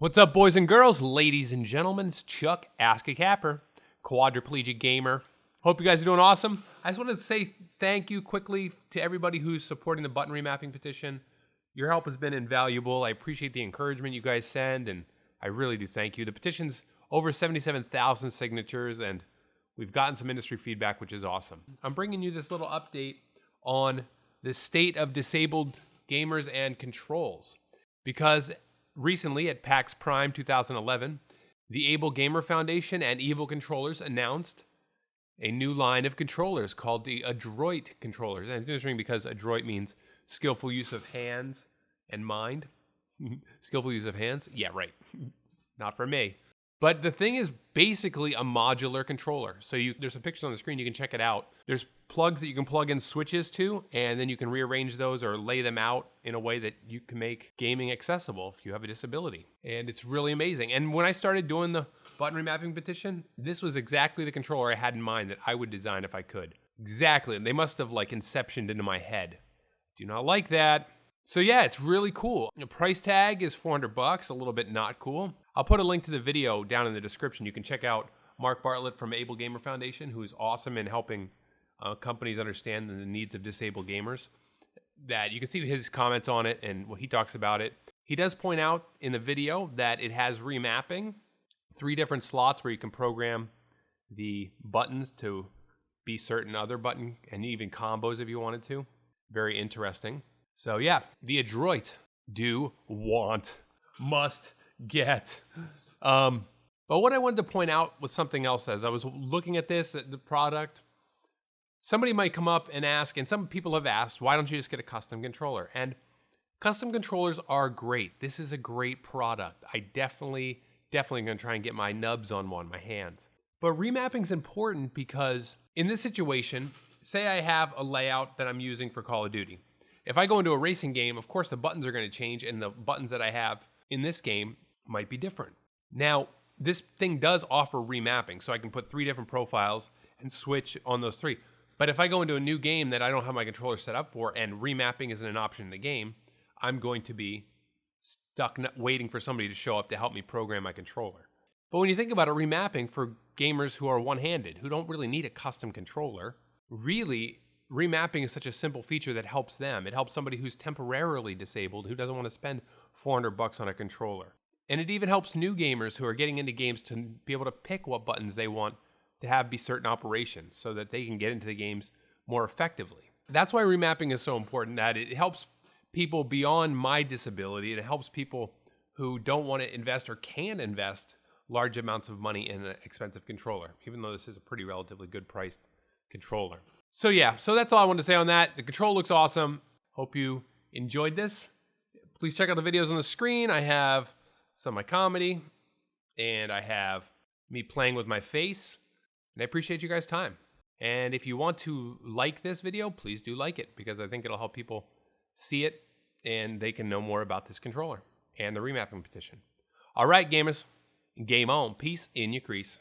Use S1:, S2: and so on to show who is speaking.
S1: What's up, boys and girls, ladies and gentlemen? It's Chuck, AskACapper, quadriplegic gamer. Hope you guys are doing awesome. I just wanted to say thank you quickly to everybody who's supporting the button remapping petition. Your help has been invaluable. I appreciate the encouragement you guys send, and I really do thank you. The petition's over 77,000 signatures, and we've gotten some industry feedback, which is awesome. I'm bringing you this little update on the state of disabled gamers and controls, because recently at PAX Prime 2011, the Able Gamer Foundation and Evil Controllers announced a new line of controllers called the Adroit Controllers. And it's interesting because adroit means skillful use of hands and mind. Skillful use of hands? Yeah, right. Not for me. But the thing is basically a modular controller. So there's some pictures on the screen, you can check it out. There's plugs that you can plug in switches to, and then you can rearrange those or lay them out in a way that you can make gaming accessible if you have a disability. And it's really amazing. And when I started doing the button remapping petition, this was exactly the controller I had in mind that I would design if I could. Exactly, and they must have like inceptioned into my head. Do not like that. So yeah, it's really cool. The price tag is $400, a little bit not cool. I'll put a link to the video down in the description. You can check out Mark Bartlett from Able Gamer Foundation, who is awesome in helping companies understand the needs of disabled gamers. That you can see his comments on it and what he talks about it. He does point out in the video that it has remapping, 3 different slots where you can program the buttons to be certain other button, and even combos if you wanted to. Very interesting. So yeah, the Adroit do want, must get. But what I wanted to point out was something else. As I was looking at this, at the product, somebody might come up and ask, and some people have asked, why don't you just get a custom controller? And custom controllers are great. This is a great product. I definitely gonna try and get my nubs on one, my hands. But remapping is important because in this situation, say I have a layout that I'm using for Call of Duty. If I go into a racing game, of course the buttons are going to change, and the buttons that I have in this game might be different. Now, this thing does offer remapping, so I can put 3 different profiles and switch on those 3. But if I go into a new game that I don't have my controller set up for, and remapping isn't an option in the game, I'm going to be stuck waiting for somebody to show up to help me program my controller. But when you think about it, remapping for gamers who are one-handed, who don't really need a custom controller, really, remapping is such a simple feature that helps them. It helps somebody who's temporarily disabled, who doesn't want to spend $400 on a controller. And it even helps new gamers who are getting into games to be able to pick what buttons they want to have be certain operations so that they can get into the games more effectively. That's why remapping is so important, that it helps people beyond my disability, and it helps people who don't want to invest or can invest large amounts of money in an expensive controller, even though this is a pretty relatively good priced controller. So yeah, so that's all I wanted to say on that. The control looks awesome. Hope you enjoyed this. Please check out the videos on the screen. I have some of my comedy, and I have me playing with my face, and I appreciate you guys' time. And if you want to like this video, please do like it, because I think it'll help people see it, and they can know more about this controller and the remapping petition. All right, gamers, game on. Peace in your crease.